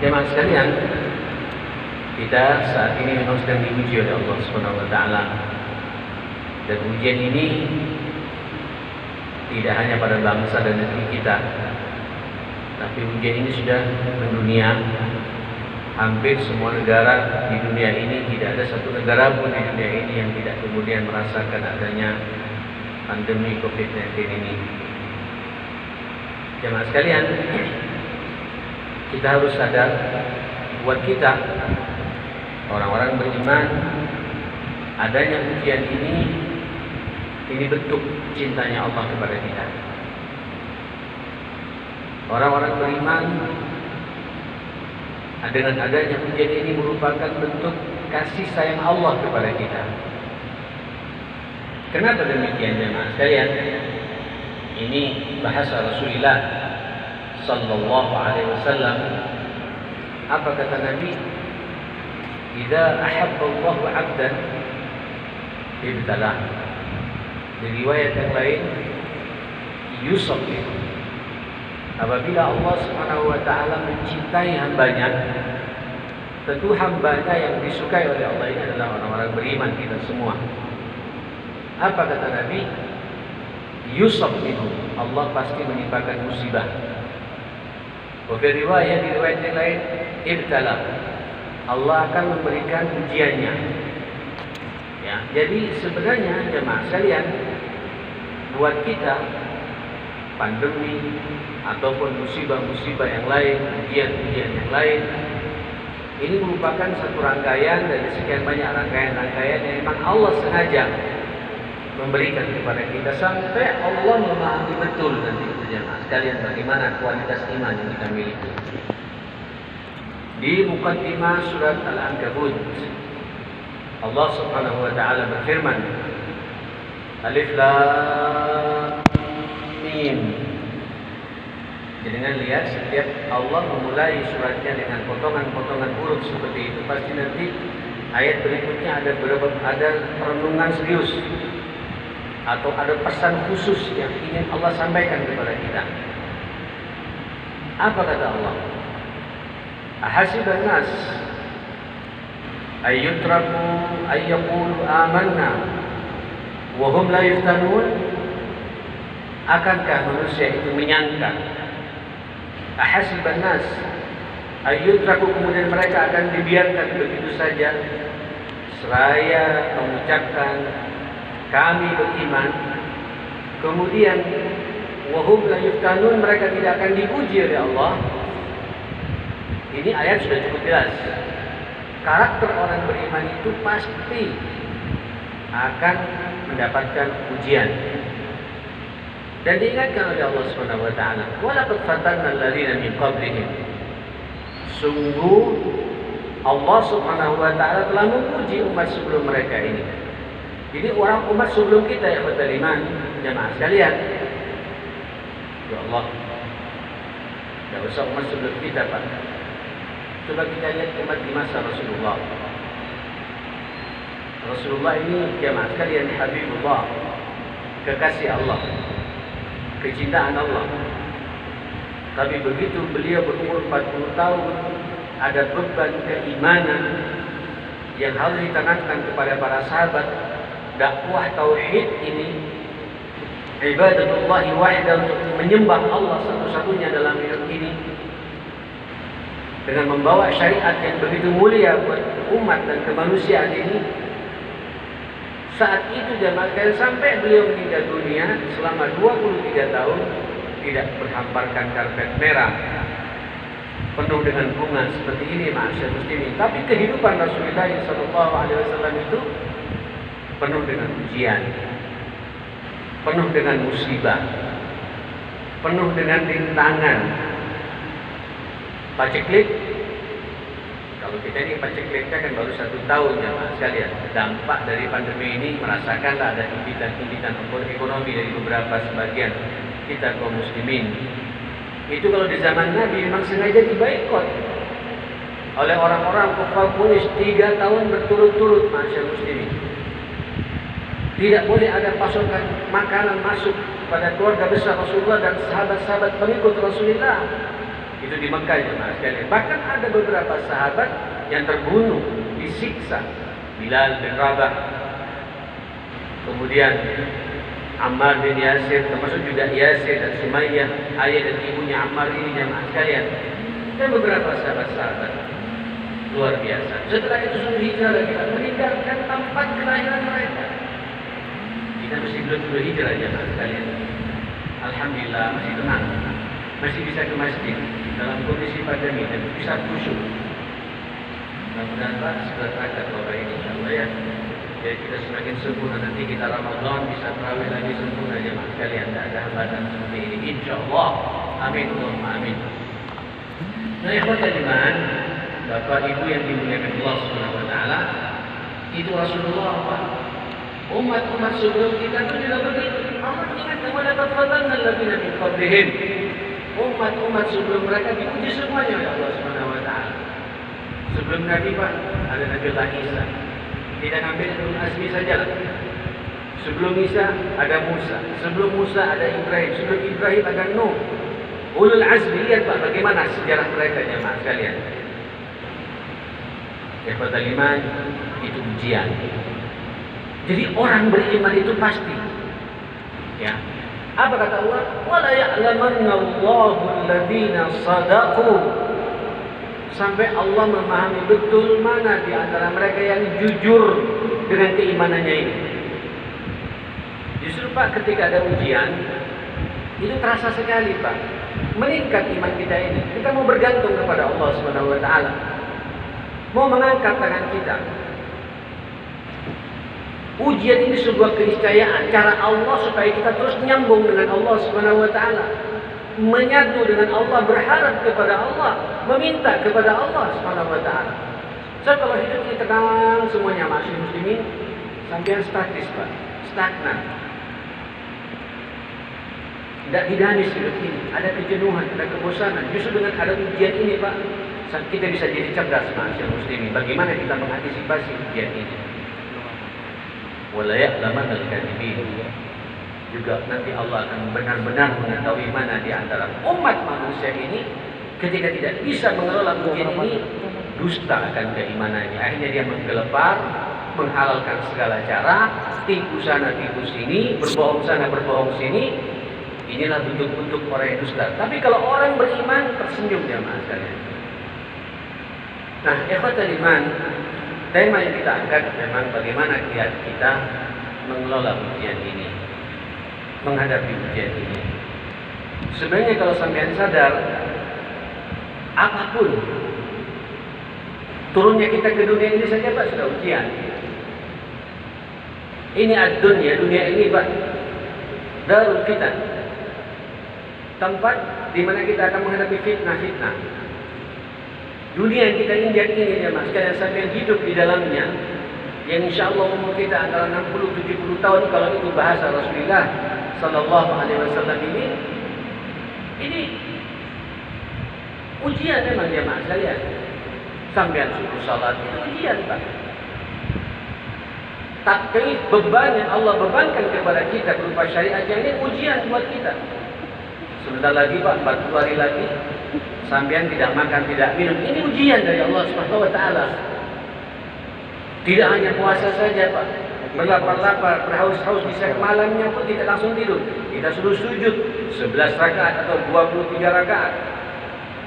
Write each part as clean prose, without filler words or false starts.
Jemaah sekalian, kita saat ini memang sedang diuji oleh Allah Subhanahu wa taala. Dan ujian ini tidak hanya pada bangsa dan negeri kita, tapi ujian ini sudah mendunia. Hampir semua negara di dunia ini, tidak ada satu negara pun di dunia ini yang tidak kemudian merasakan adanya pandemi COVID-19 ini. Jemaah sekalian, kita harus sadar, buat kita orang-orang beriman, adanya ujian ini bentuk cintanya Allah kepada kita. Orang-orang beriman, dengan adanya ujian ini merupakan bentuk kasih sayang Allah kepada kita. Kenapa demikian, jemaah sekalian? Ini bahasa Rasulullah sallallahu alaihi wasallam. Apa kata Nabi? Idza ahabba Allahu 'abdan ibtalah. Di riwayat yang lain, yusabbih. Apabila Allah Subhanahu wa taala mencintai hambanya, tentu hambanya yang disukai oleh Allah ini adalah orang-orang beriman, kita semua. Apa kata Nabi? Yusabbih. Allah pasti menimpakan musibah. Di riwayat yang lain, ibtala. Allah akan memberikan ujiannya. Ya, jadi sebenarnya jemaah sekalian, buat kita pandemi ataupun musibah-musibah yang lain, ujian-ujian yang lain, ini merupakan satu rangkaian dari sekian banyak rangkaian-rangkaian yang memang Allah sengaja memberikan kepada kita sampai Allah memahami betul nanti jemaah sekalian bagaimana kualitas iman yang kita miliki. Di muqaddimah surat Al-Ankabut, Allah Subhanahu wa taala berfirman, Alif Lam Mim. Jangan lihat setiap Allah memulai suratnya dengan potongan-potongan huruf seperti itu, pasti nanti ayat berikutnya ada perenungan serius atau ada pesan khusus yang ingin Allah sampaikan kepada kita. Apa kata Allah? Ahasiban nas ayyutraku ayyaqulu amanna wa hum la yuftanun. Akankah manusia itu menyangka, ahasiban nas ayyutraku, kemudian mereka akan dibiarkan begitu saja seraya mengucapkan kami beriman, kemudian wahum la yuftanun, mereka tidak akan diuji oleh Allah. Ini ayat sudah cukup jelas. Karakter orang beriman itu pasti akan mendapatkan ujian. Dan diingatkan oleh Allah Subhanahu wa taala, "Wa laqad fatanna alladziina min qablihim." Sungguh Allah Subhanahu wa taala telah menguji umat sebelum mereka ini. Jadi umat sebelum kita yang beriman, jemaah sekalian, ya Allah, tidak usah umat sebelum kita, Pak. Coba kita lihat umat di masa Rasulullah. Rasulullah ini jemaah sekalian Habibullah, kekasih Allah, kecintaan Allah. Tapi begitu beliau berumur 40 tahun, ada beban keimanan yang harus ditanamkan kepada para sahabat. Dakwah tauhid ini, ibadatullah wahda, untuk menyembah Allah satu-satunya dalam hidup ini, dengan membawa syariat yang begitu mulia buat umat dan kemanusiaan ini. Saat itu jemaah sampai beliau meninggal dunia selama 23 tahun tidak berhamparkan karpet merah penuh dengan bunga seperti ini, ma'asyar muslimin. Tapi kehidupan Rasulullah SAW itu penuh dengan ujian, penuh dengan musibah, penuh dengan rintangan. Paceklik, kalau kita ini pacekliknya kan baru 1 tahun ya mas sekalian. Dampak dari pandemi ini merasakanlah ada impitan-impitan ekonomi dari beberapa sebagian kita kaum muslimin. Itu kalau di zaman Nabi memang sengaja dibaikot oleh orang-orang kufar Quraisy 3 tahun berturut-turut, masyaallah muslimin. Tidak boleh ada pasokan makanan masuk pada keluarga besar Rasulullah dan sahabat-sahabat pengikut Rasulullah. Itu Itu di Mekah jemaah sekalian. Bahkan ada beberapa sahabat yang terbunuh, disiksa. Bilal bin Rabah, kemudian Ammar bin Yasir, termasuk juga Yasir dan Sumayyah, ayah dan ibunya Ammar ini jemaah sekalian. Dan beberapa sahabat-sahabat luar biasa. Setelah itu suruh hijrah lagi, meninggalkan tempat kelahiran mereka. Kita mesti belum suruh hijrah jemaah sekalian. Alhamdulillah masih tenang, masih bisa ke masjid dalam kondisi pandemi dan bisa khusyuk. Mudah-mudahan Pak segera terangkat bahwa ini insyaallah ya. Jadi kita semakin sempurna, nanti kita Ramadan bisa tarawih lagi sempurna jemaah sekalian, tidak ada hambatan seperti ini insyaallah. Amin Allahumma amin. Nah, ikhwatal iman, Bapak Ibu yang dimuliakan Allah Subhanahu wa taala, itu Rasulullah Pak. Umat-umat sebelum kita itu juga begitu. Allah ingat kepada fatanna alladziina min qablihim. Umat-umat sebelum mereka diuji semuanya oleh Allah Subhanahu wa taala. Sebelum Nabi Pak, ada Nabi Allah Isa. Tidak ambil Ulul Azmi sajalah. Sebelum Isa ada Musa. Sebelum Musa ada Ibrahim. Sebelum Ibrahim ada Nuh. Ulul Azmi, lihat Pak bagaimana sejarah mereka jemaah sekalian. Ikhwatal iman, itu ujian. Jadi orang beriman itu pasti. Ya. Apa kata Allah? Wala ya'lamanna Allahu alladziina shadaqu. Sampai Allah memahami betul mana di antara mereka yang jujur dengan keimanannya ini. Justru Pak, ketika ada ujian, itu terasa sekali Pak, meningkat iman kita ini. Kita mau bergantung kepada Allah Subhanahu wa taala. Mau mengangkat tangan kita. Ujian ini sebuah keniscayaan cara Allah supaya kita terus nyambung dengan Allah Subhanahu wa taala. Menyatu dengan Allah, berharap kepada Allah, meminta kepada Allah Subhanahu wa taala. So, kalau hidup ini tenang semuanya masih muslimin, sampai statis Pak, stagnan. Tidak dinamis hidup ini, ada kejenuhan, ada kebosanan. Justru dengan ada ujian ini Pak, kita bisa jadi cerdas masih muslimin. Bagaimana kita mengantisipasi ujian ini? Wala ya'lamanna al-kadhibin. Juga nanti Allah akan benar-benar mengetahui mana di antara umat manusia ini ketika tidak bisa mengelola ujian ini, dusta akan keimanannya. Akhirnya dia menggelepar, menghalalkan segala cara, tipu sana tipu sini, berbohong sana berbohong sini. Inilah bentuk-bentuk orang yang dusta. Tapi kalau orang beriman, tersenyum jamaah sekalian. Nah, ikhwatal iman, tema yang kita angkat memang bagaimana kita mengelola ujian ini, menghadapi ujian ini. Sebenarnya kalau sampean sadar, apapun turunnya kita ke dunia ini saja Pak sudah ujian. Ini ad-dunya, dunia ini Pak, darul fitan, tempat di mana kita akan menghadapi fitnah-fitnah. Dunia yang kita injak ini ya Mas, sekalian sampean hidup di dalamnya, yang insya Allah umur kita antara 60-70 tahun kalau itu bahasa Rasulullah Sallallahu Alaihi Wasallam ini ujian memang jemaah sekalian. Sampean suruh salat itu ujian Pak. Taklif beban yang Allah bebankan kepada kita berupa syariatnya ini ujian buat kita. Sebentar lagi Pak, 40 hari lagi sampean tidak makan, tidak minum. Ini ujian dari Allah Subhanahu wa taala. Tidak hanya puasa saja Pak, berlapar-lapar, berhaus-haus di saat malamnya pun tidak langsung tidur. Kita suruh sujud 11 rakaat atau 23 rakaat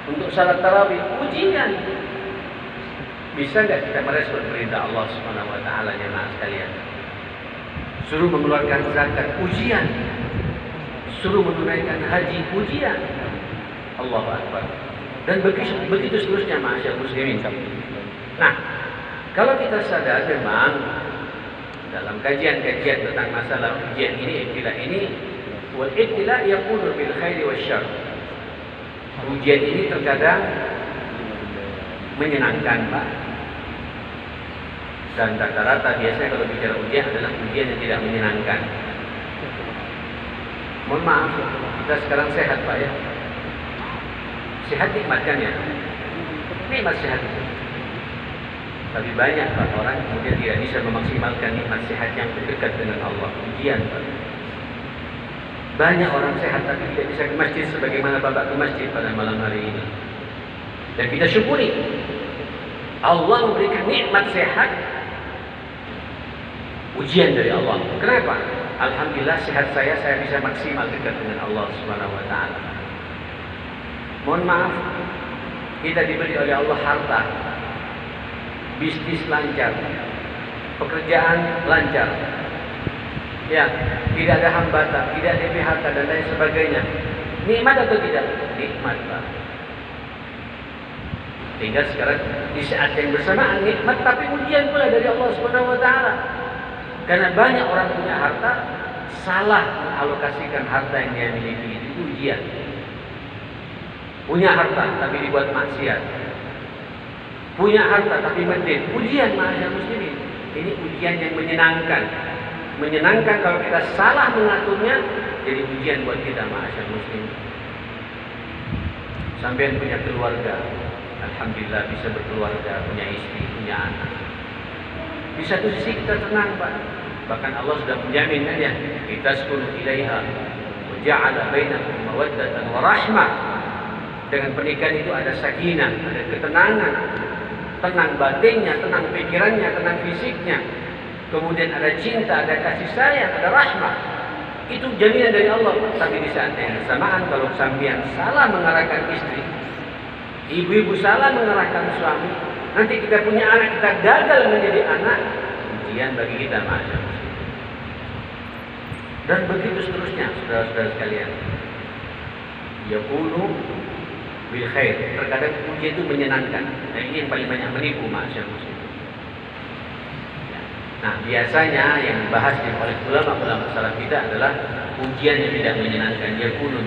untuk salat tarawih, ujian. Bisa nggak kita merespon perintah Allah Subhanahu wa taala jemaah sekalian? Suruh mengeluarkan zakat, ujian. Suruh menunaikan haji, ujian. Allahu Akbar. Dan begitu seterusnya ma'asyar muslimin. Nah, kalau kita sadar memang dalam kajian-kajian tentang masalah ujian ini, ibtila ini, wal ibtila yakunu bil khairi wasyarr. Ujian ini terkadang menyenangkan Pak. Dan rata-rata biasanya kalau bicara ujian adalah ujian yang tidak menyenangkan. Mohon maaf, kita sekarang sehat Pak ya. Sehat nikmatkan ya. Nikmat sehat itu. Tapi banyak Pak orang kemudian tidak bisa memaksimalkan nikmat sehat yang dekat dengan Allah. Ujian Pak. Banyak orang sehat tapi tidak bisa ke masjid sebagaimana Bapak ke masjid pada malam hari ini. Dan kita syukuri Allah memberikan nikmat sehat, ujian dari Allah. Kenapa? Alhamdulillah sehat saya bisa maksimal dekat dengan Allah Subhanahu wa taala. Mohon maaf, kita diberi oleh Allah harta, bisnis lancar, pekerjaan lancar, ya, tidak ada hambatan, tidak ada PHK dan lain sebagainya. Nikmat atau tidak? Nikmat, Pak. Tinggal sekarang di saat yang bersamaan nikmat, tapi ujian pula dari Allah Subhanahu wa taala. Karena banyak orang punya harta, salah mengalokasikan harta yang dia miliki, itu ujian. Punya harta tapi dibuat maksiat. Punya harta tapi medit, ujian ma'asyiral muslimin. Ini ujian yang menyenangkan. Menyenangkan kalau kita salah mengaturnya, jadi ujian buat kita ma'asyiral muslimin. Sampai punya keluarga, alhamdulillah bisa berkeluarga, punya istri, punya anak. Di satu sisi kita tenang, Pak. Bahkan Allah sudah menjamin kan ya, kita sekunu ilaiha wa ja'ala bainakum mawaddatan wa rahmah. Dengan pernikahan itu ada sakinah, ada ketenangan, tenang batinnya, tenang pikirannya, tenang fisiknya. Kemudian ada cinta, ada kasih sayang, ada rahmah. Itu jaminan dari Allah. Tapi di saat yang bersamaan, kalau sampean salah mengarahkan istri, ibu-ibu salah mengarahkan suami, nanti kita punya anak, kita gagal menjadi anak, ujian bagi kita, ma'asyiral muslimin. Dan begitu seterusnya, saudara-saudara sekalian. Yaqulu bil khair. Terkadang ujian itu menyenangkan. Nah, ini yang paling banyak menipu, ma'asyiral muslimin. Nah, biasanya yang dibahas oleh ulama-ulama salaf kita adalah ujian yang tidak menyenangkan. Yaqulu